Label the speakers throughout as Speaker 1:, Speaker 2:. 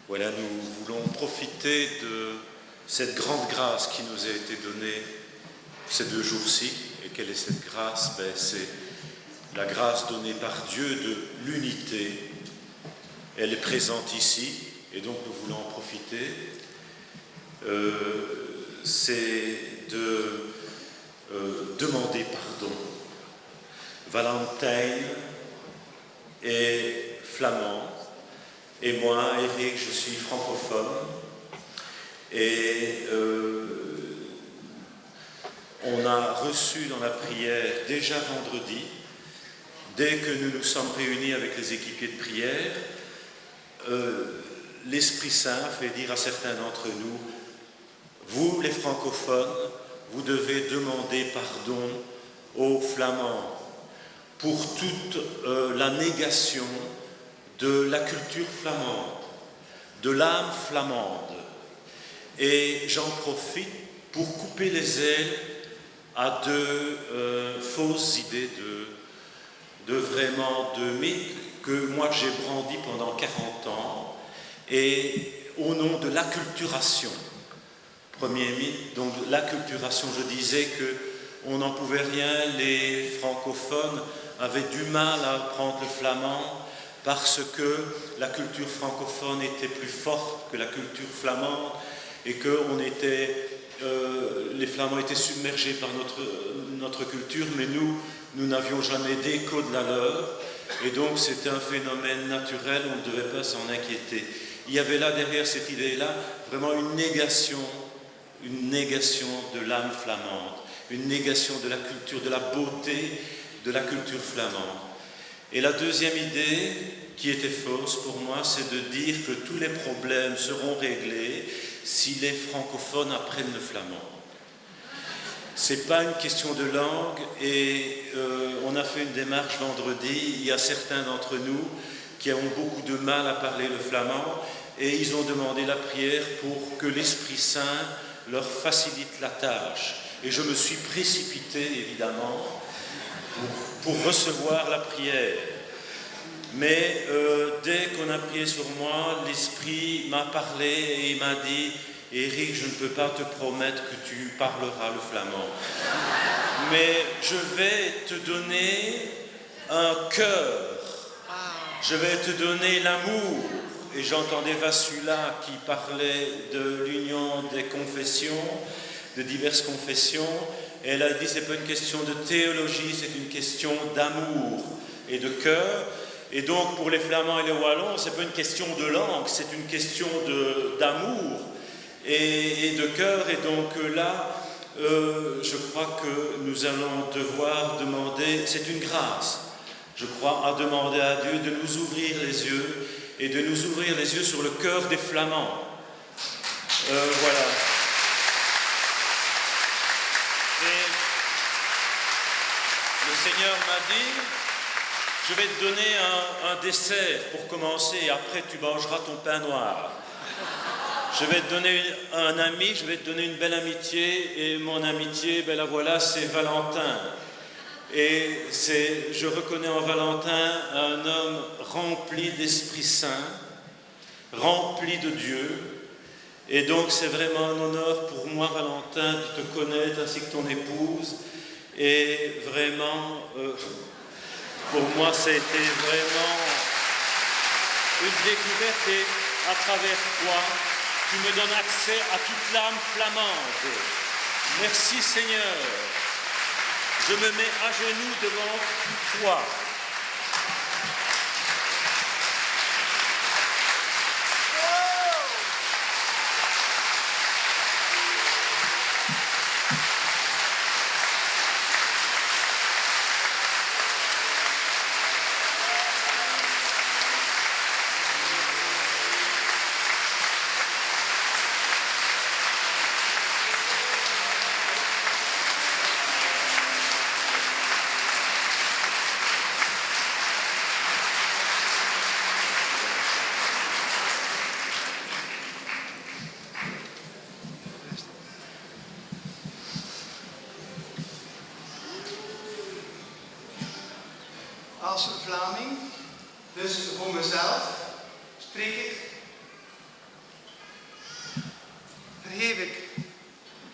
Speaker 1: Voilà, nous voulons profiter de cette grande grâce qui nous a été donnée ces 2 jours-ci. Et quelle est cette grâce? C'est la grâce donnée par Dieu de l'unité. Elle est présente ici, et donc nous voulons en profiter. C'est de demander pardon. Valentine est flamand, et moi, Eric, je suis francophone. Et on a reçu dans la prière, déjà vendredi, dès que nous nous sommes réunis avec les équipiers de prière, l'Esprit Saint fait dire à certains d'entre nous, vous les francophones, vous devez demander pardon aux flamands pour toute la négation de la culture flamande, de l'âme flamande. Et j'en profite pour couper les ailes à 2 fausses idées de mythes que moi j'ai brandi pendant 40 ans, et au nom de l'acculturation. Premier mythe, donc l'acculturation, je disais qu'on n'en pouvait rien, les francophones avaient du mal à apprendre le flamand parce que la culture francophone était plus forte que la culture flamande et que les Flamands étaient submergés par notre culture, mais nous n'avions jamais d'écho de la leur, et donc c'était un phénomène naturel, on ne devait pas s'en inquiéter. Il y avait là, derrière cette idée-là, vraiment une négation de l'âme flamande, une négation de la culture, de la beauté de la culture flamande. Et la deuxième idée, qui était fausse pour moi, c'est de dire que tous les problèmes seront réglés si les francophones apprennent le flamand. Ce n'est pas une question de langue, et on a fait une démarche vendredi. Il y a certains d'entre nous qui ont beaucoup de mal à parler le flamand, et ils ont demandé la prière pour que l'Esprit Saint leur facilite la tâche. Et je me suis précipité, évidemment, pour recevoir la prière. Mais dès qu'on a prié sur moi, l'Esprit m'a parlé et il m'a dit « Eric, je ne peux pas te promettre que tu parleras le flamand. Mais je vais te donner un cœur. Je vais te donner l'amour. » Et j'entendais Vassula qui parlait de l'union des confessions, de diverses confessions. Et elle a dit, c'est pas une question de théologie, c'est une question d'amour et de cœur. Et donc, pour les Flamands et les Wallons, c'est pas une question de langue, c'est une question d'amour et de cœur. Et donc là, je crois que nous allons devoir demander, c'est une grâce, je crois, à demander à Dieu de nous ouvrir les yeux, et de nous ouvrir les yeux sur le cœur des Flamands. Voilà. Et le Seigneur m'a dit, je vais te donner un dessert pour commencer, et après tu mangeras ton pain noir. Je vais te donner un ami, je vais te donner une belle amitié, et mon amitié, ben la voilà, c'est Valentin. Et je reconnais en Valentin un homme rempli d'Esprit Saint, rempli de Dieu. Et donc c'est vraiment un honneur pour moi, Valentin, de te connaître ainsi que ton épouse. Et vraiment, pour moi, ça a été vraiment une découverte. Et à travers toi, tu me donnes accès à toute l'âme flamande. Merci Seigneur. Je me mets à genoux devant toi.
Speaker 2: Als een Vlaming, dus voor mezelf, spreek ik geef ik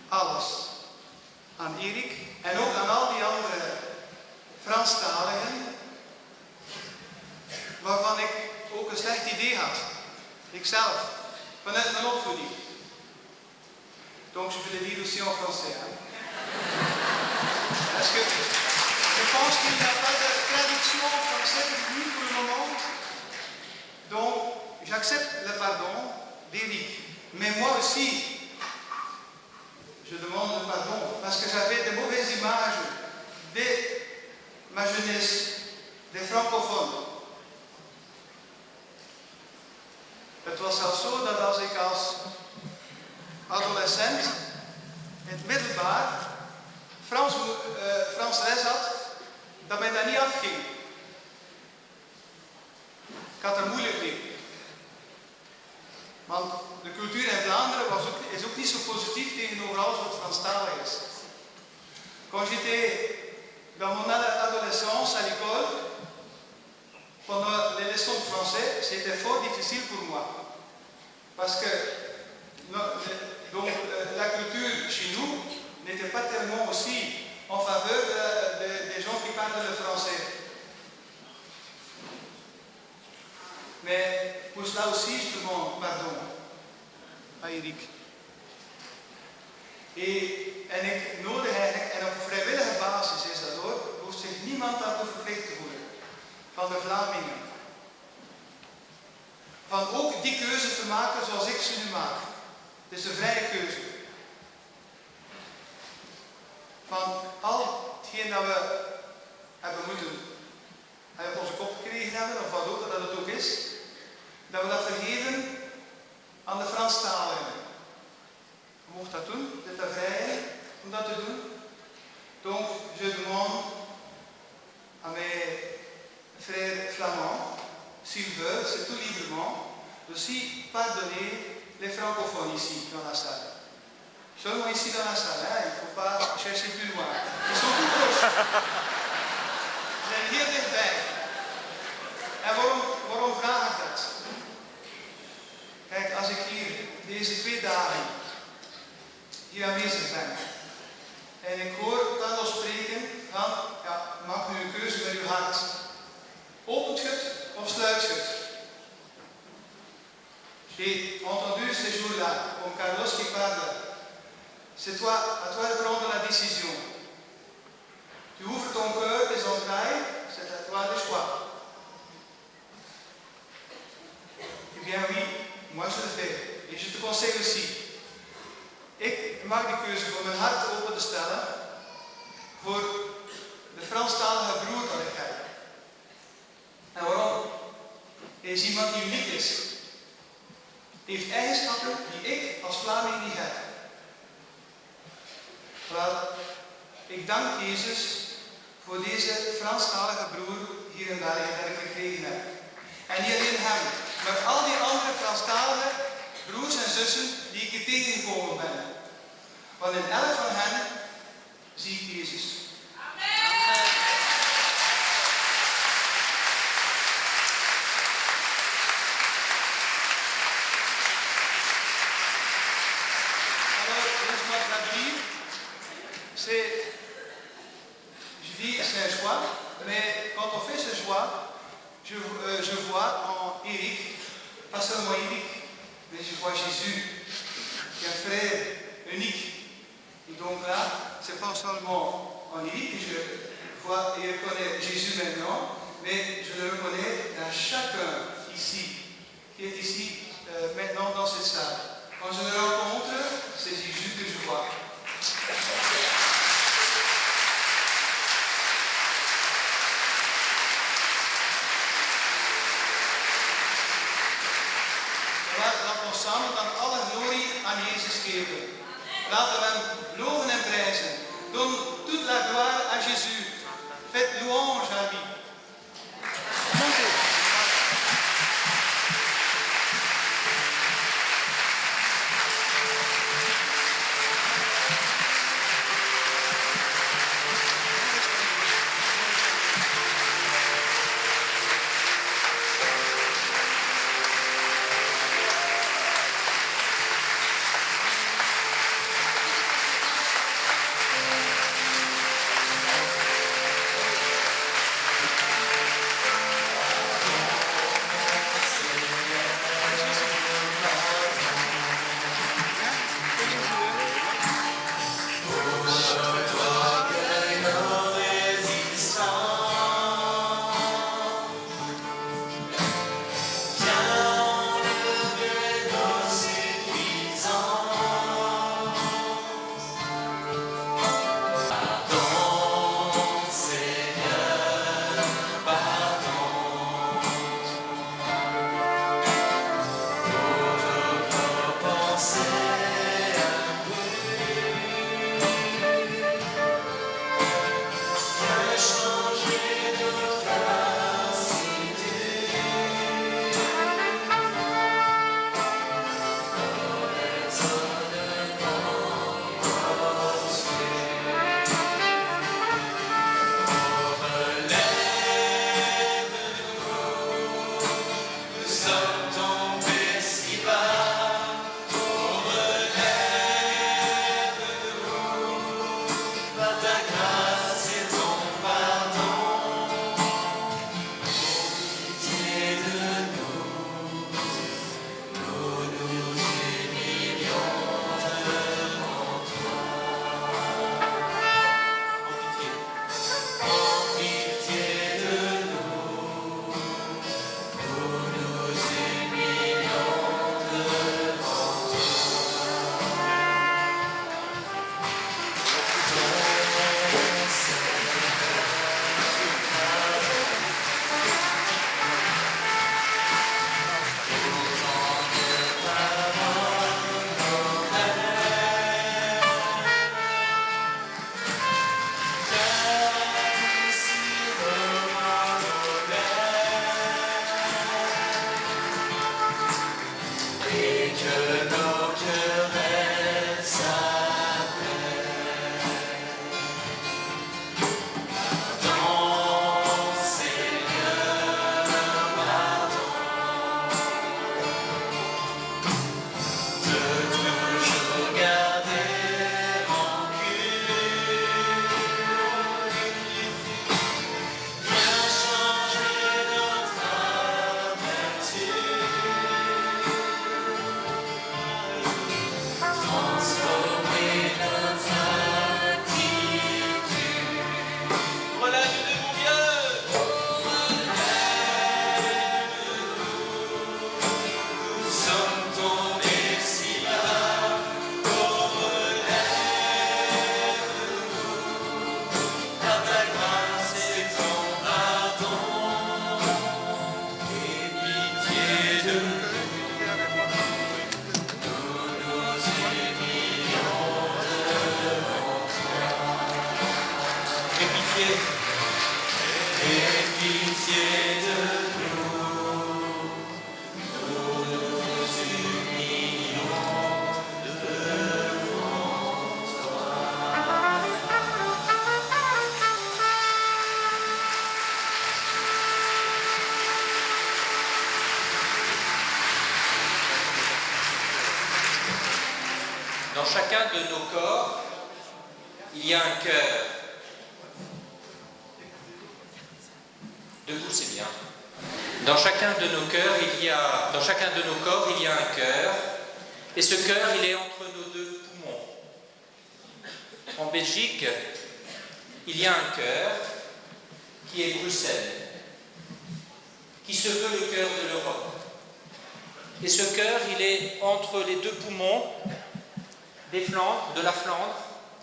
Speaker 2: alles aan Erik en ook aan al die andere Franstaligen waarvan ik ook een slecht idee had. Ikzelf, vanuit mijn opvoeding. Donc je vais le dire aussi en français. Hein. Parce que je pense qu'il n'y a pas de traduction en français depuis pour le moment. Donc j'accepte le pardon d'Éric. Mais moi aussi, je demande le pardon parce que j'avais de mauvaises images de ma jeunesse, des francophones. Het was zelfs zo dat als ik als adolescent in het middelbaar Frans les had, dat mij dat niet afging. Ik had er moeilijk mee. Want de cultuur in Vlaanderen is ook niet zo positief tegenover alles wat Franstalig is. Quand j'étais dans mon adolescence à l'école, pendant les leçons de français, c'était fort difficile pour moi. Parce que la culture chez nous n'était pas tellement aussi en faveur des gens qui parlent le français. Mais pour cela aussi, je demande pardon à Erik. En ik nodig eigenlijk, en op vrijwillige basis is dat hoor, hoeft zich niemand daartoe verplicht te voelen. Van de Vlamingen. Van ook die keuze te maken zoals ik ze nu maak. Het is een vrije keuze. Van al hetgeen dat we hebben moeten op onze kop gekregen hebben, of wat ook dat het ook is, dat we dat vergeven aan de Franstaligen. Je mocht dat doen, dit is vrij om dat te doen. Donc, je demande à mes frères flamands, s'ils veulent, c'est tout librement, aussi pardonner les francophones ici, dans la salle. Seulement ici dans la salle, hein, il ne faut pas chercher plus loin. Ils sont tout proches. Ze zijn hier dichtbij. En waarom vraag ik dat? Kijk, als ik hier deze 2 dagen hier aanwezig ben en ik hoor Carlos spreken van, ja, maak nu een keuze met uw hart. Opent het of sluit het? J'ai entendu ces jours-là, comme Carlos qui parle. C'est à toi de prendre la décision. Tu ouvres ton cœur, tes entrailles, c'est à toi le choix. Eh bien oui, moi je le fais. Et je te conseille aussi. Ik maak de keuze voor mijn hart open te stellen voor de Franstalige broer dat ik heb. En waarom? Hij is iemand die uniek is. Hij heeft eigenschappen die ik als Vlaming niet heb. Wel, ik dank Jezus voor deze Franstalige broer hier in België dat ik gekregen heb. En niet alleen hem, maar al die andere Franstalige broers en zussen die ik hier tegengekomen ben. Want in elk van hen zie ik Jezus. Amen. Je dis c'est un choix, mais quand on fait ce choix, je vois en Eric, pas seulement Eric, mais je vois Jésus, qui est un frère unique. Et donc là, c'est pas seulement en Eric que je vois et reconnais Jésus maintenant, mais je le reconnais dans chacun ici, qui est ici maintenant dans cette salle. Quand je le rencontre, c'est Jésus que je vois. Laten we samen dan alle glorie aan Jezus geven. Laten we hem loven en prijzen. Donne toute la gloire à Jésus. Faites louange à lui. Montez.
Speaker 3: Dans chacun de nos corps, il y a un cœur. Debout, c'est bien. Dans chacun de nos corps, il y a un cœur, et ce cœur, il est entre nos deux poumons. En Belgique, il y a un cœur qui est Bruxelles, qui se veut le cœur de l'Europe. Et ce cœur, il est entre les deux poumons des Flandres, de la Flandre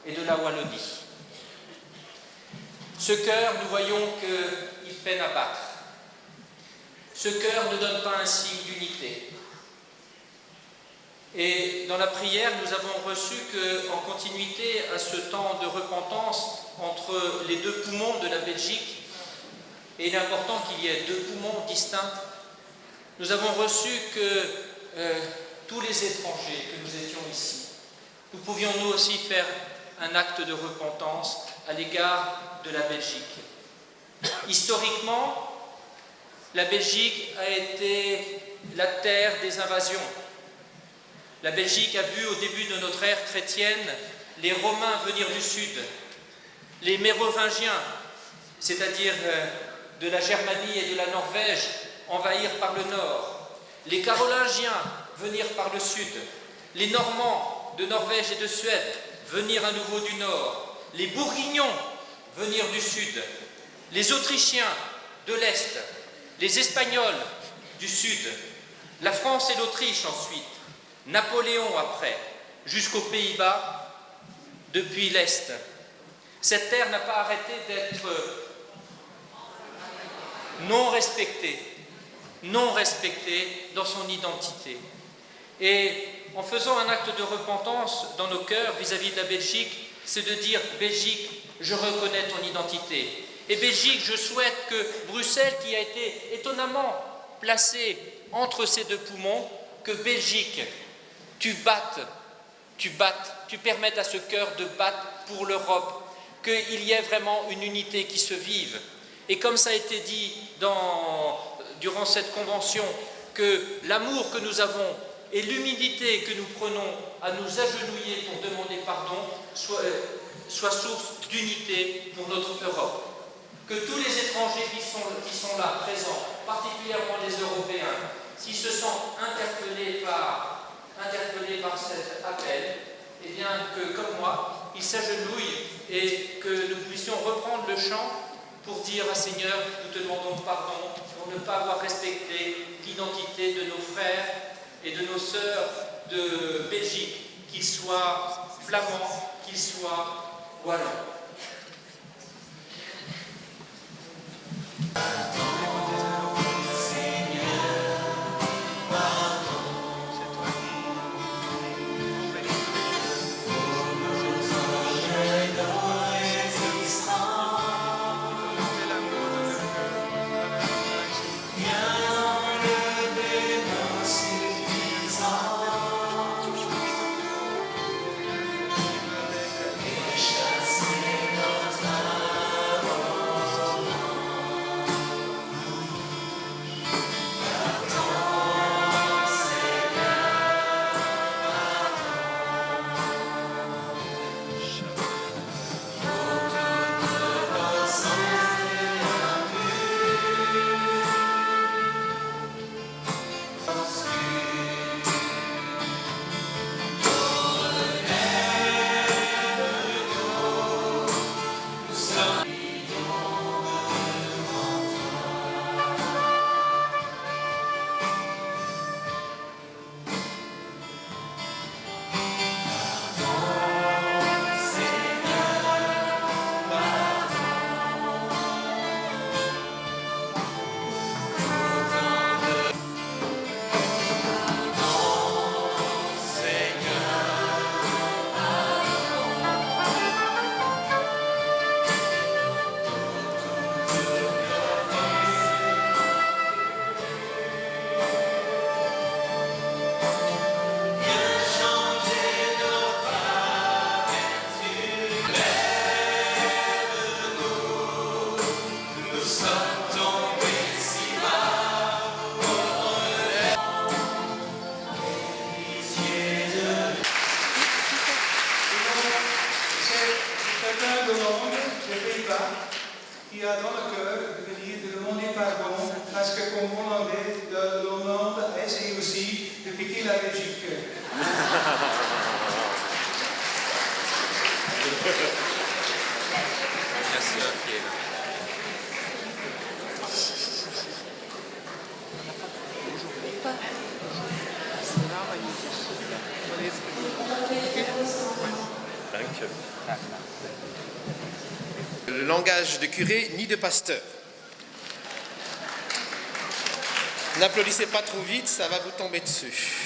Speaker 3: et de la Wallonie. Ce cœur, nous voyons qu'il peine à battre. Ce cœur ne donne pas un signe d'unité. Et dans la prière, nous avons reçu qu'en continuité à ce temps de repentance entre les deux poumons de la Belgique, et il est important qu'il y ait deux poumons distincts, nous avons reçu que tous les étrangers que nous étions ici, nous pouvions nous aussi faire un acte de repentance à l'égard de la Belgique. Historiquement, la Belgique a été la terre des invasions. La Belgique a vu au début de notre ère chrétienne les Romains venir du sud, les Mérovingiens, c'est-à-dire de la Germanie et de la Norvège, envahir par le nord, les Carolingiens venir par le sud, les Normands de Norvège et de Suède venir à nouveau du nord, les Bourguignons venir du sud, les Autrichiens de l'est, les Espagnols du sud, la France et l'Autriche ensuite, Napoléon après, jusqu'aux Pays-Bas, depuis l'est. Cette terre n'a pas arrêté d'être non respectée dans son identité. Et en faisant un acte de repentance dans nos cœurs vis-à-vis de la Belgique, c'est de dire « Belgique, je reconnais ton identité ». Et Belgique, je souhaite que Bruxelles, qui a été étonnamment placée entre ces deux poumons, que Belgique, tu permettes à ce cœur de battre pour l'Europe, qu'il y ait vraiment une unité qui se vive. Et comme ça a été dit durant cette convention, que l'amour que nous avons et l'humilité que nous prenons à nous agenouiller pour demander pardon soit source d'unité pour notre Europe. Que tous les étrangers qui sont là, présents, particulièrement les Européens, s'ils se sentent interpellés par cet appel, eh bien que, comme moi, ils s'agenouillent et que nous puissions reprendre le chant pour dire à Seigneur, nous te demandons pardon pour ne pas avoir respecté l'identité de nos frères et de nos sœurs de Belgique, qu'ils soient flamands, qu'ils soient wallons.
Speaker 2: Qui a dans le cœur de venir de demander pardon parce que comme Hollandais, le Hollande essaie aussi de piquer la Belgique.
Speaker 4: Le langage de curé ni de pasteur. N'applaudissez pas trop vite, ça va vous tomber dessus.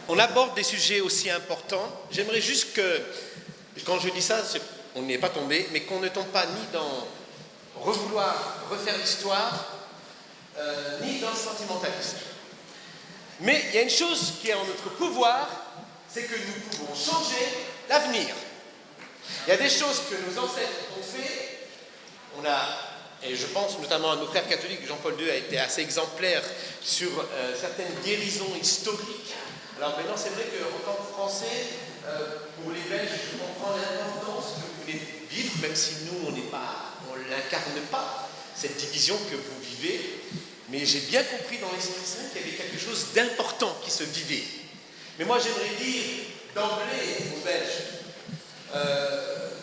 Speaker 4: On aborde des sujets aussi importants. J'aimerais juste que, quand je dis ça, on n'y est pas tombé, mais qu'on ne tombe pas ni dans vouloir refaire l'histoire, ni dans le sentimentalisme. Mais il y a une chose qui est en notre pouvoir, c'est que nous pouvons changer l'avenir. Il y a des choses que nos ancêtres ont fait. Et je pense notamment à nos frères catholiques, Jean-Paul II a été assez exemplaire sur certaines guérisons historiques. Alors maintenant, c'est vrai qu'en tant que Français, pour les Belges, je comprends l'importance que vous voulez vivre, même si nous, on ne l'incarne pas, cette division que vous vivez. Mais j'ai bien compris dans l'Esprit Saint qu'il y avait quelque chose d'important qui se vivait. Mais moi, j'aimerais dire d'emblée aux Belges,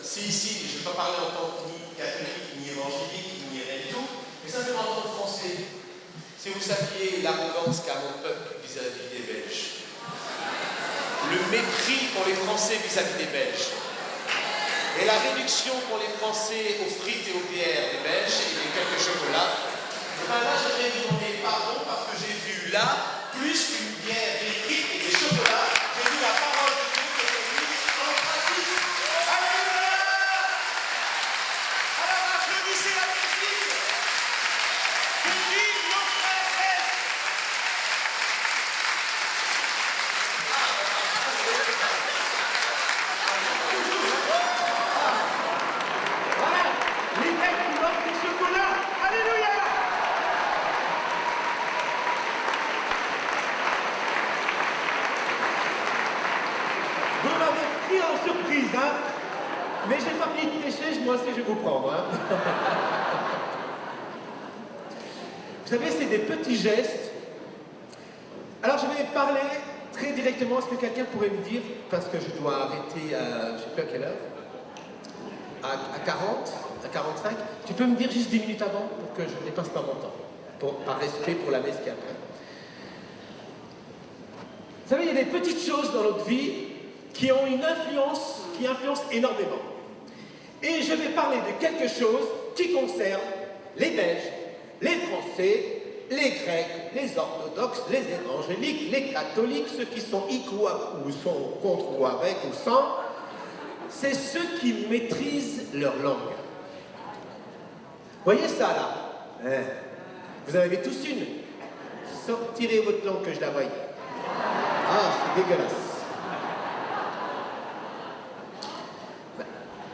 Speaker 4: c'est ici, je ne vais pas parler en tant que ni catholique, ni évangélique, ni rien du tout, mais simplement en tant que Français, si vous saviez l'arrogance qu'a mon peuple vis-à-vis des Belges, le mépris pour les Français vis-à-vis des Belges, et la réduction pour les Français aux frites et aux bières des Belges et des quelques chocolats, ben là, j'aimerais vous demander pardon vu là, plus qu'une bière, des frites et des chocolats, j'ai vu la parole de Dieu qui est mise en pratique. Alléluia! Alors applaudissez la Belgique! Que vivent nos frères belges! Voilà, les mecs qui mangent des chocolats, alléluia! Vous m'avez pris en surprise, hein? Mais j'ai pas fini de pêcher, moi aussi je vais vous prendre, hein? Vous savez, c'est des petits gestes. Alors je vais parler très directement. Est-ce que quelqu'un pourrait me dire, parce que je dois arrêter à, je sais plus à quelle heure, à 40, à 45, tu peux me dire juste 10 minutes avant pour que je ne dépasse pas mon temps, par respect pour la messe qui est après. Vous savez, il y a des petites choses dans notre vie qui ont une influence, qui influencent énormément. Et je vais parler de quelque chose qui concerne les Belges, les Français, les Grecs, les orthodoxes, les évangéliques, les catholiques, ceux qui sont ou sont contre ou avec ou sans. C'est ceux qui maîtrisent leur langue. Voyez ça là, hein? Vous en avez tous une. Sortirez votre langue que je la voie. Ah, c'est dégueulasse.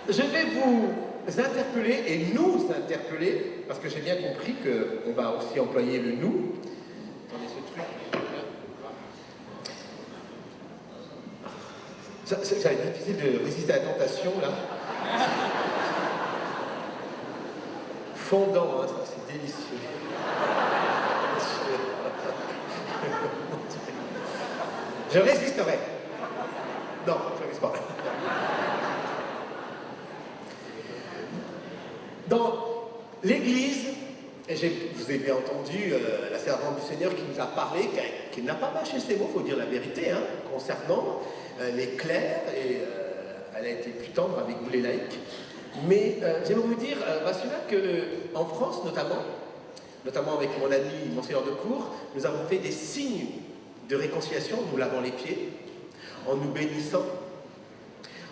Speaker 4: Je vais vous interpeller et nous interpeller, parce que j'ai bien compris qu'on va aussi employer le nous. Attendez ce truc. Ça va être difficile de résister à la tentation, là. Fondant, hein, ça c'est délicieux. Je résisterai. Non, je ne résiste pas. Dans l'Église, et vous avez bien entendu la servante du Seigneur qui nous a parlé, qui n'a pas mâché ses mots, il faut dire la vérité, hein, concernant les clercs, et elle a été plus tendre avec vous les laïcs. Mais j'aimerais vous dire, celui-là, qu'en France notamment avec mon ami, mon seigneur de cour, nous avons fait des signes de réconciliation, nous lavant les pieds, en nous bénissant.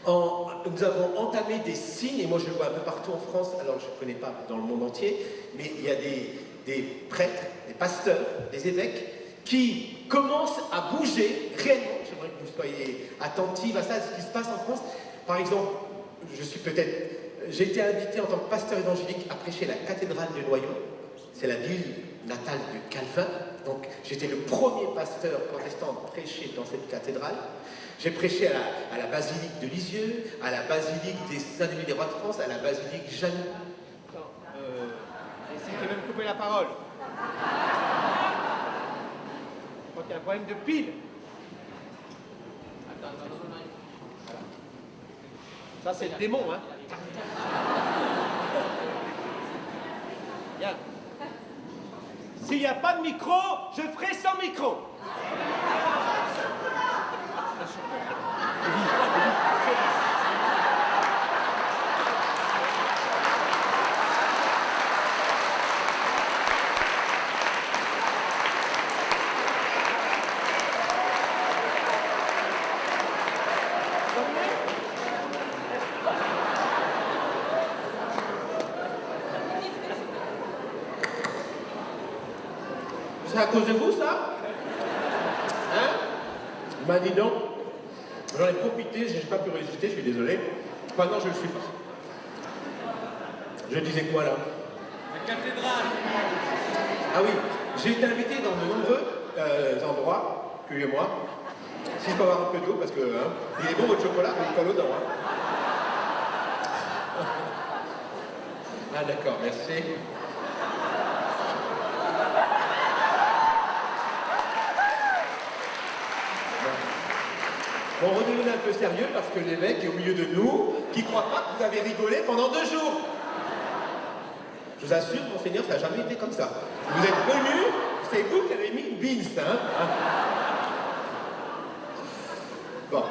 Speaker 4: Nous avons entamé des signes, et moi je le vois un peu partout en France, alors je ne connais pas dans le monde entier, mais il y a des prêtres, des pasteurs, des évêques qui commencent à bouger réellement. J'aimerais que vous soyez attentifs à ça, à ce qui se passe en France. Par exemple, j'ai été invité en tant que pasteur évangélique à prêcher la cathédrale de Noyon. C'est la ville natale de Calvin. Donc j'étais le premier pasteur protestant à prêcher dans cette cathédrale. J'ai prêché à la basilique de Lisieux, à la basilique des Saints-Denis des Rois de France, à la basilique Jeanne.
Speaker 5: Essayez de me couper la parole. Je crois qu'il y a un problème de pile. Voilà. Ça, c'est le démon, hein. Bien. S'il n'y a pas de micro, je ferai sans micro.
Speaker 4: C'est à cause de vous, ça? Hein? Ben dis donc, j'en ai profité, je n'ai pas pu résister, je suis désolé. Maintenant, je ne le suis pas. Je disais quoi, là?
Speaker 5: La cathédrale.
Speaker 4: Ah oui, j'ai été invité dans de nombreux endroits, suivez-moi. Si je peux avoir un peu d'eau, parce que il est bon votre chocolat, mais il colle aux dents. Hein. Ah d'accord, merci. Bon, redevenez un peu sérieux parce que l'évêque est au milieu de nous, qui ne croit pas que vous avez rigolé pendant 2 jours. Je vous assure, monseigneur, ça n'a jamais été comme ça. Vous êtes venu, c'est vous qui avez mis une bise, hein. Bon,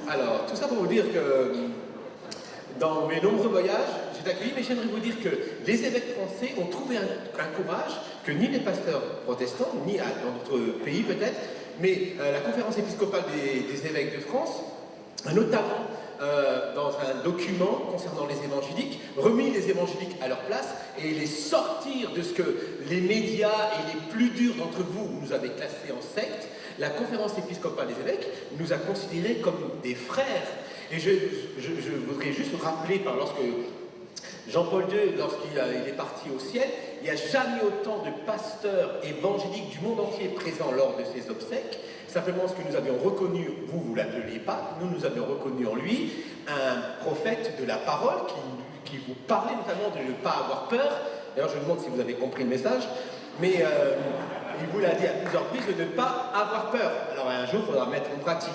Speaker 4: alors, tout ça pour vous dire que dans mes nombreux voyages, j'ai tout accueilli, mais j'aimerais vous dire que les évêques français ont trouvé un courage que ni les pasteurs protestants, ni dans d'autres pays peut-être, mais la conférence épiscopale des évêques de France a notamment, dans un document concernant les évangéliques, remis les évangéliques à leur place et les sortir de ce que les médias et les plus durs d'entre vous nous avaient classés en secte. La conférence épiscopale des évêques nous a considérés comme des frères. Et je voudrais juste rappeler, lorsque Jean-Paul II, lorsqu'il est parti au ciel, il n'y a jamais autant de pasteurs évangéliques du monde entier présents lors de ses obsèques. Simplement, ce que nous avions reconnu, vous ne l'appeliez pas, nous avions reconnu en lui un prophète de la parole qui vous parlait notamment de ne pas avoir peur. D'ailleurs, je me demande si vous avez compris le message, mais il vous l'a dit à plusieurs reprises de ne pas avoir peur. Alors un jour, il faudra mettre en pratique.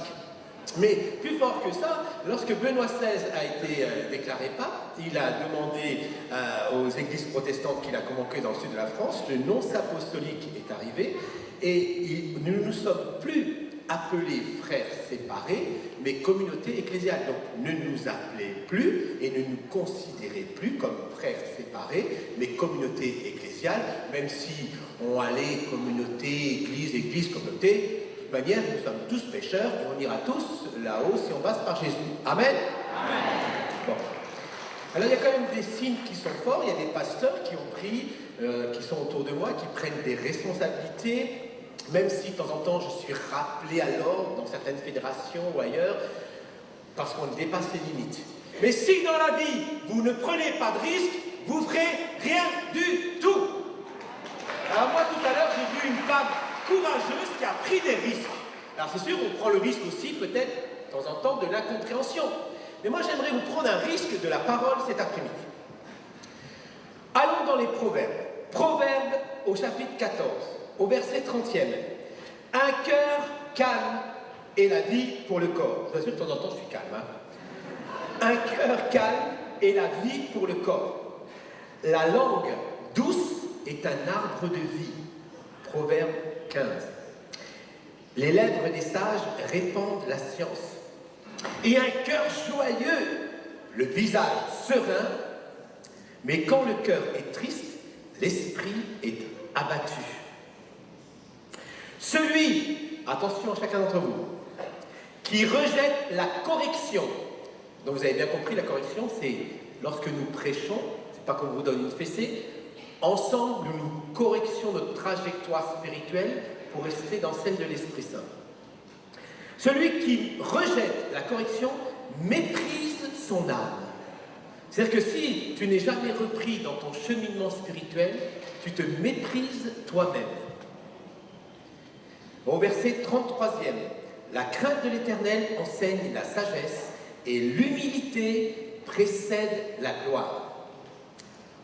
Speaker 4: Mais plus fort que ça, lorsque Benoît XVI a été déclaré pape, il a demandé aux églises protestantes qu'il a convoquées dans le sud de la France, le nonce apostolique est arrivé, et nous ne nous sommes plus appelés frères séparés, mais communauté ecclésiale. Donc ne nous appelez plus et ne nous considérez plus comme frères séparés, mais communauté ecclésiale, même si on allait communauté, église, communauté. De toute manière, nous sommes tous pécheurs et on ira tous là-haut si on passe par Jésus. Amen. Amen. Bon. Alors il y a quand même des signes qui sont forts. Il y a des pasteurs qui ont pris, qui sont autour de moi, qui prennent des responsabilités, même si de temps en temps je suis rappelé à l'ordre dans certaines fédérations ou ailleurs, parce qu'on dépasse les limites. Mais si dans la vie vous ne prenez pas de risque, vous ferez rien du tout. Alors moi tout à l'heure j'ai vu une femme courageuse qui a pris des risques. Alors c'est sûr, on prend le risque aussi, peut-être, de temps en temps, de l'incompréhension. Mais moi, j'aimerais vous prendre un risque de la parole cet après-midi. Allons dans les Proverbes. Proverbes au chapitre 14, au verset 30e. Un cœur calme est la vie pour le corps. Je vous assure, de temps en temps, je suis calme. Un cœur calme est la vie pour le corps. La langue douce est un arbre de vie. Proverbe 15. Les lèvres des sages répandent la science. Et un cœur joyeux, le visage serein, mais quand le cœur est triste, l'esprit est abattu. Celui, attention à chacun d'entre vous, qui rejette la correction, donc vous avez bien compris, la correction, c'est lorsque nous prêchons, c'est pas qu'on vous donne une fessée, ensemble, nous corrections notre trajectoire spirituelle pour rester dans celle de l'Esprit Saint. Celui qui rejette la correction méprise son âme. C'est-à-dire que si tu n'es jamais repris dans ton cheminement spirituel, tu te méprises toi-même. Au verset 33e, la crainte de l'Éternel enseigne la sagesse et l'humilité précède la gloire.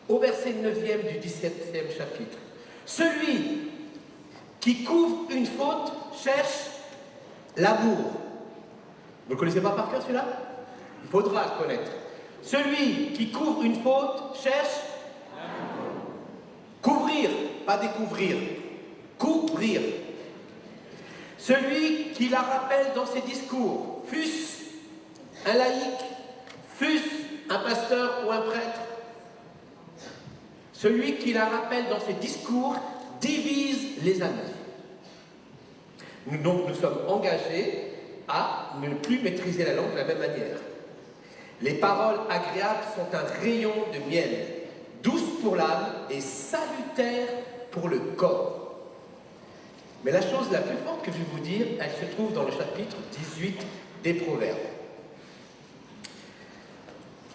Speaker 4: Au verset 9e du 17e chapitre, celui qui couvre une faute cherche l'amour. Vous ne le connaissez pas par cœur celui-là? Il faudra le connaître. Celui qui couvre une faute cherche l'amour. Couvrir, pas découvrir. Couvrir. Celui qui la rappelle dans ses discours, fût-ce un laïc, fût-ce un pasteur ou un prêtre, celui qui la rappelle dans ses discours divise les amis. Donc nous sommes engagés à ne plus maîtriser la langue de la même manière. Les paroles agréables sont un rayon de miel, douces pour l'âme et salutaires pour le corps. Mais la chose la plus forte que je vais vous dire, elle se trouve dans le chapitre 18 des Proverbes.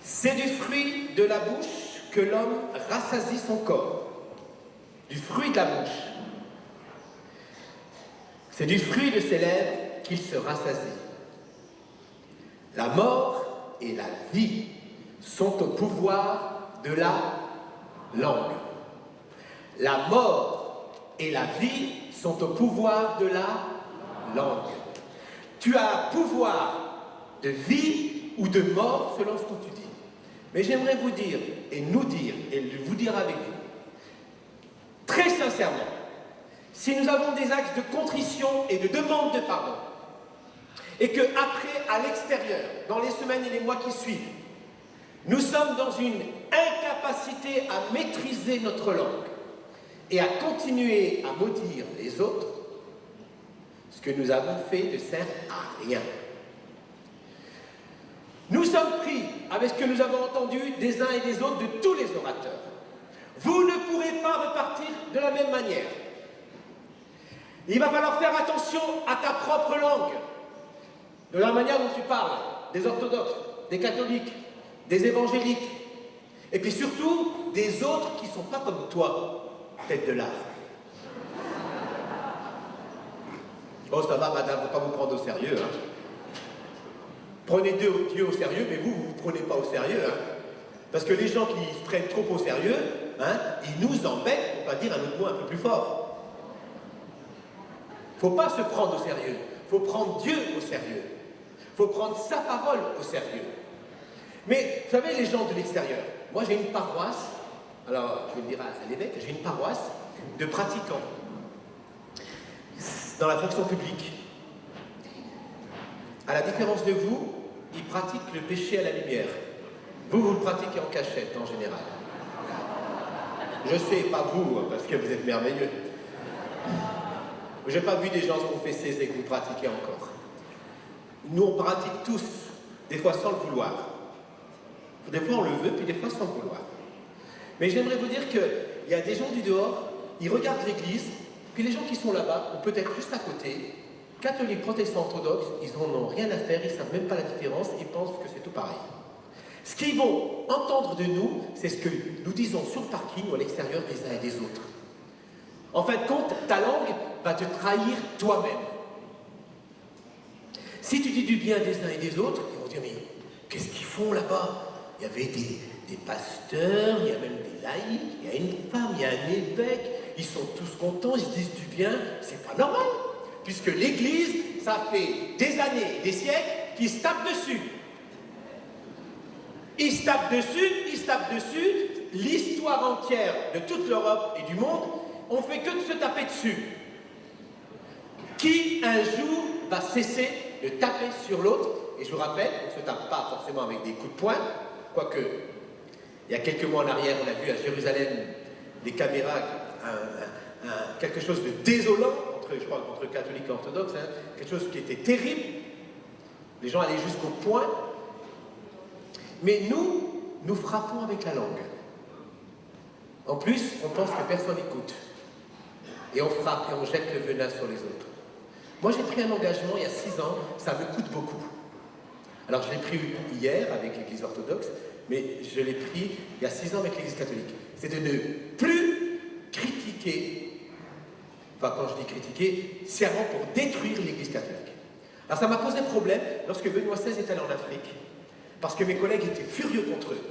Speaker 4: C'est du fruit de la bouche que l'homme rassasie son corps. Du fruit de la bouche. C'est du fruit de ses lèvres qu'il se rassasie. La mort et la vie sont au pouvoir de la langue. La mort et la vie sont au pouvoir de la langue. Tu as un pouvoir de vie ou de mort selon ce que tu dis. Mais j'aimerais vous dire, et nous dire, et vous dire avec vous, très sincèrement, si nous avons des axes de contrition et de demande de pardon, et que après, à l'extérieur, dans les semaines et les mois qui suivent, nous sommes dans une incapacité à maîtriser notre langue et à continuer à maudire les autres, ce que nous avons fait ne sert à rien. Nous sommes pris avec ce que nous avons entendu des uns et des autres, de tous les orateurs. Vous ne pourrez pas repartir de la même manière. Il va falloir faire attention à ta propre langue, de la manière dont tu parles, des orthodoxes, des catholiques, des évangéliques, et puis surtout des autres qui ne sont pas comme toi, tête de l'art. Oh, ça va, madame, il ne faut pas vous prendre au sérieux. Hein. Prenez Dieu au sérieux, mais vous ne vous prenez pas au sérieux. Hein. Parce que les gens qui se prennent trop au sérieux, hein, ils nous embêtent, pour ne pas dire un autre mot un peu plus fort. Il ne faut pas se prendre au sérieux. Il faut prendre Dieu au sérieux. Il faut prendre sa parole au sérieux. Mais, vous savez, les gens de l'extérieur, moi j'ai une paroisse, alors je vais le dire à l'évêque, j'ai une paroisse de pratiquants dans la fonction publique. À la différence de vous, ils pratiquent le péché à la lumière. Vous, vous le pratiquez en cachette en général. Je sais, pas vous, parce que vous êtes merveilleux. Je n'ai pas vu des gens se confesser et que vous pratiquez encore. Nous, on pratique tous, des fois sans le vouloir. Des fois, on le veut, puis des fois, sans le vouloir. Mais j'aimerais vous dire qu'il y a des gens du dehors, ils regardent l'église, puis les gens qui sont là-bas, ou peut-être juste à côté, catholiques, protestants, orthodoxes, ils n'en ont rien à faire, ils ne savent même pas la différence, ils pensent que c'est tout pareil. Ce qu'ils vont entendre de nous, c'est ce que nous disons sur le parking ou à l'extérieur des uns et des autres. En fin de compte, ta langue va te trahir toi-même. Si tu dis du bien des uns et des autres, ils vont dire, mais qu'est-ce qu'ils font là-bas? Il y avait des pasteurs, il y a même des laïcs, il y a une femme, il y a un évêque, ils sont tous contents, ils se disent du bien, c'est pas normal. Puisque l'Église, ça fait des années, des siècles, qu'ils se tapent dessus. Ils se tapent dessus, l'histoire entière de toute l'Europe et du monde, on fait que de se taper dessus. Qui, un jour, va cesser de taper sur l'autre? Et je vous rappelle, on ne se tape pas forcément avec des coups de poing, quoique, il y a quelques mois en arrière, on a vu à Jérusalem des caméras, quelque chose de désolant, je crois, entre catholiques et orthodoxes, hein, quelque chose qui était terrible. Les gens allaient jusqu'au point. Mais nous frappons avec la langue. En plus, on pense que personne n'écoute. Et on frappe et on jette le venin sur les autres. Moi, j'ai pris un engagement il y a 6 ans, ça me coûte beaucoup. Alors, je l'ai pris hier avec l'Église orthodoxe, mais je l'ai pris il y a 6 ans avec l'Église catholique. C'est de ne plus critiquer, enfin, quand je dis critiquer, serment pour détruire l'Église catholique. Alors, ça m'a posé problème lorsque Benoît XVI est allé en Afrique, parce que mes collègues étaient furieux contre eux.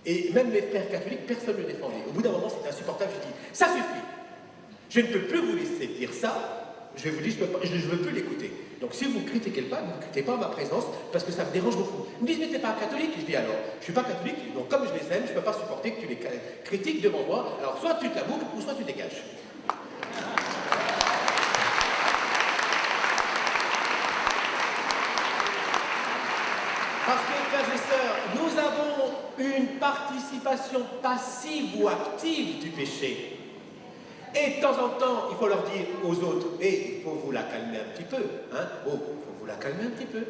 Speaker 4: Et même mes frères catholiques, personne ne le défendait. Au bout d'un moment, c'était insupportable, je dis, ça suffit. Je ne peux plus vous laisser dire ça, je vous dis, je ne veux plus l'écouter. Donc si vous ne critiquez pas, ne critiquez pas ma présence, parce que ça me dérange beaucoup. Ils me disent, mais t'es pas catholique? Je dis, alors, je ne suis pas catholique, donc comme je les aime, je ne peux pas supporter que tu les critiques devant moi, alors soit tu te la boucles, ou soit tu dégages. Parce que, frères et sœurs, nous avons une participation passive ou active du péché. Et de temps en temps, il faut leur dire aux autres, il faut vous la calmer un petit peu. Hein? Oh, il faut vous la calmer un petit peu.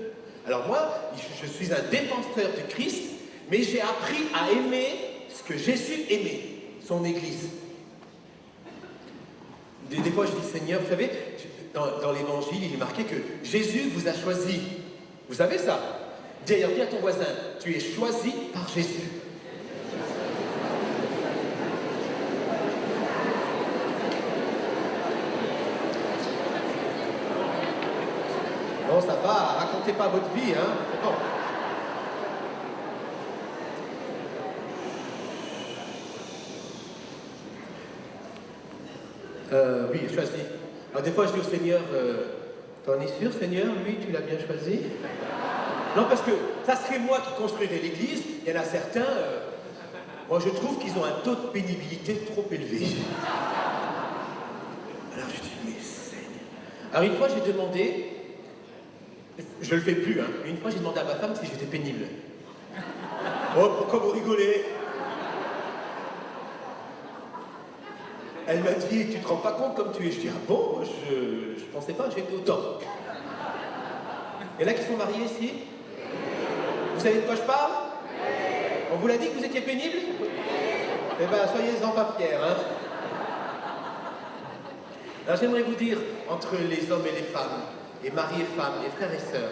Speaker 4: Alors moi, je suis un défenseur du Christ, mais j'ai appris à aimer ce que Jésus aimait, son Église. Des fois, je dis, Seigneur, vous savez, dans l'Évangile, il est marqué que Jésus vous a choisi. Vous savez ça? D'ailleurs, dis à ton voisin, tu es choisi par Jésus. Bon, ça va, racontez pas votre vie, hein. Bon. Oui, choisi. Alors des fois, je dis au Seigneur, t'en es sûr, Seigneur, lui, tu l'as bien choisi? Non, parce que ça serait moi qui construirais l'église, il y en a certains, moi je trouve qu'ils ont un taux de pénibilité trop élevé. Alors je dis, mais Seigneur. Alors une fois j'ai demandé, je le fais plus, hein, mais une fois j'ai demandé à ma femme si j'étais pénible. Oh, pourquoi vous rigolez? Elle m'a dit, tu te rends pas compte comme tu es? Je dis, ah bon, je pensais pas que j'étais autant. Il y en a qui sont mariés ici? Vous savez de quoi je parle? On vous l'a dit que vous étiez pénible? Eh bien, soyez-en pas fiers, hein. Alors j'aimerais vous dire, entre les hommes et les femmes, et mari et femme, et frères et sœurs,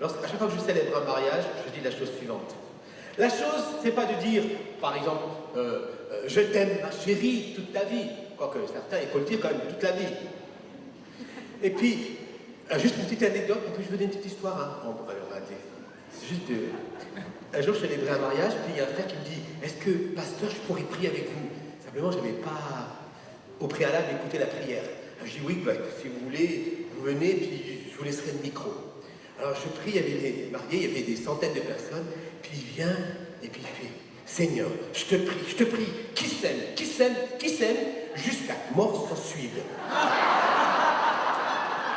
Speaker 4: à chaque fois que je célèbre un mariage, je dis la chose suivante. La chose, c'est pas de dire, par exemple, je t'aime ma chérie toute ta vie, quoique certains, il faut le dire quand même toute la vie. Et puis, juste une petite anecdote, en plus je veux dire une petite histoire, hein. C'est juste un jour je célébrais un mariage, puis il y a un frère qui me dit, est-ce que, pasteur, je pourrais prier avec vous? Simplement, je n'avais pas au préalable écouté la prière. Alors, je dis oui, bah, si vous voulez, vous venez, puis je vous laisserai le micro. Alors je prie, il y avait les mariés, il y avait des centaines de personnes, puis il vient, et puis il fait, Seigneur, je te prie, qui s'aime, jusqu'à que mort s'en suive.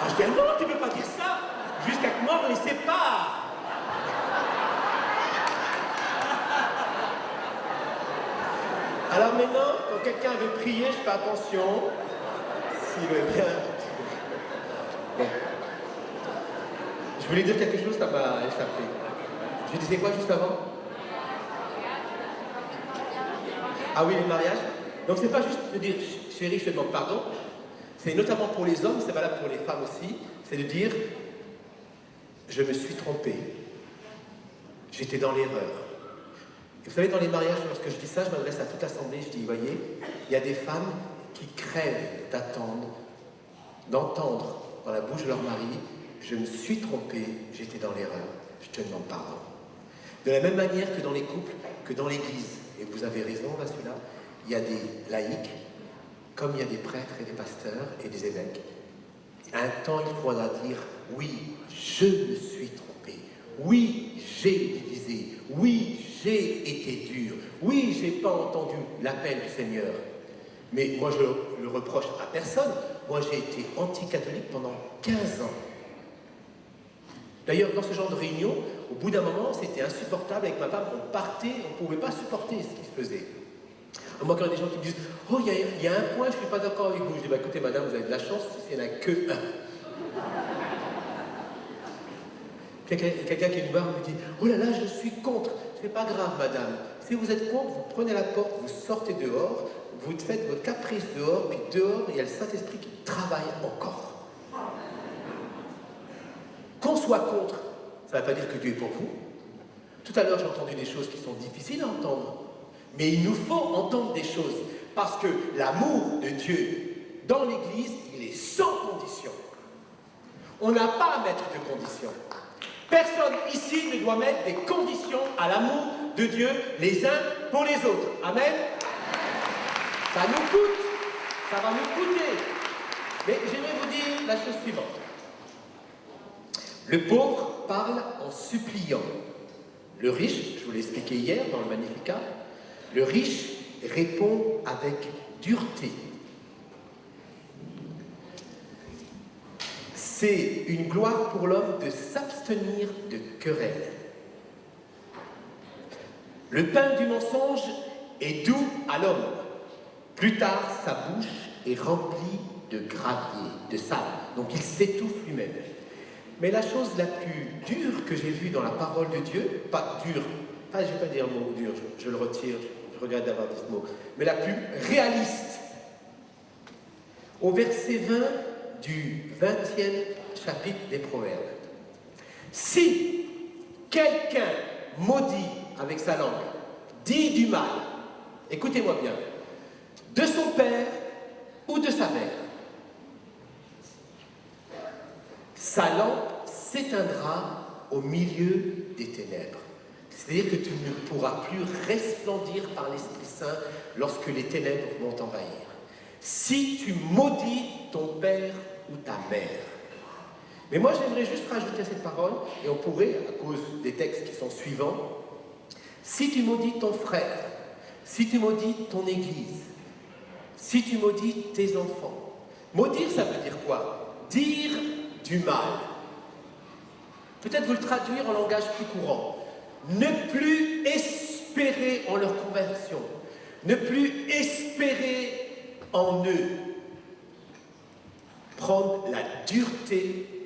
Speaker 4: Alors je dis, ah non, tu ne peux pas dire ça, jusqu'à que mort les sépare. Alors maintenant, quand quelqu'un veut prier, je fais attention, s'il veut bien. Bon. Je voulais dire quelque chose, ça m'a échappé. Je disais quoi juste avant? Ah oui, les mariages. Donc c'est pas juste de dire chérie, je te demande pardon. C'est notamment pour les hommes, c'est valable pour les femmes aussi. C'est de dire je me suis trompé. J'étais dans l'erreur. Et vous savez, dans les mariages, lorsque je dis ça, je m'adresse à toute l'assemblée, je dis, voyez, il y a des femmes qui crèvent d'entendre dans la bouche de leur mari, je me suis trompé, j'étais dans l'erreur, je te demande pardon. De la même manière que dans les couples, que dans l'église, et vous avez raison là, celui-là, il y a des laïcs, comme il y a des prêtres et des pasteurs et des évêques. À un temps, il faudra dire, oui, je me suis trompé, oui, j'ai divisé, oui, j'ai été dur, oui, j'ai pas entendu l'appel du Seigneur. Mais moi, je le reproche à personne. Moi, j'ai été anticatholique pendant 15 ans. D'ailleurs, dans ce genre de réunion, au bout d'un moment, c'était insupportable avec ma femme. On partait, on ne pouvait pas supporter ce qui se faisait. Moi, quand il y a des gens qui me disent « Oh, il y a un point, je ne suis pas d'accord avec vous. » Je dis bah, « Écoutez, madame, vous avez de la chance, il n'y en a que un. » Quelqu'un qui est venu voir me dit « Oh là là, je suis contre. » C'est pas grave, madame. Si vous êtes contre, vous prenez la porte, vous sortez dehors, vous faites votre caprice dehors, puis dehors, il y a le Saint-Esprit qui travaille encore. Qu'on soit contre, ça ne veut pas dire que Dieu est pour vous. Tout à l'heure, j'ai entendu des choses qui sont difficiles à entendre. Mais il nous faut entendre des choses. Parce que l'amour de Dieu dans l'Église, il est sans condition. On n'a pas à mettre de conditions. Personne ici ne doit mettre des conditions à l'amour de Dieu les uns pour les autres. Amen. Ça nous coûte. Ça va nous coûter. Mais j'aimerais vous dire la chose suivante. Le pauvre parle en suppliant. Le riche, je vous l'ai expliqué hier dans le Magnificat, le riche répond avec dureté. C'est une gloire pour l'homme de s'abstenir de querelles. Le pain du mensonge est doux à l'homme. Plus tard, sa bouche est remplie de gravier, de sable. Donc il s'étouffe lui-même. Mais la chose la plus dure que j'ai vue dans la parole de Dieu, pas dure, je ne vais pas dire le mot dur, je le retire, je regrette d'avoir dit ce mot, mais la plus réaliste, au verset 20 du 20e chapitre des Proverbes. Si quelqu'un maudit avec sa langue, dit du mal, écoutez-moi bien, de son père ou de sa mère, sa lampe s'éteindra au milieu des ténèbres. C'est-à-dire que tu ne pourras plus resplendir par l'Esprit Saint lorsque les ténèbres vont t'envahir. Si tu maudis ton père ou ta mère. Mais moi, j'aimerais juste rajouter à cette parole, et on pourrait, à cause des textes qui sont suivants, si tu maudis ton frère, si tu maudis ton église, si tu maudis tes enfants. Maudire, ça veut dire quoi? Dire du mal. Peut-être vous le traduire en langage plus courant. Ne plus espérer en leur conversion. Ne plus espérer
Speaker 5: en eux prendre la dureté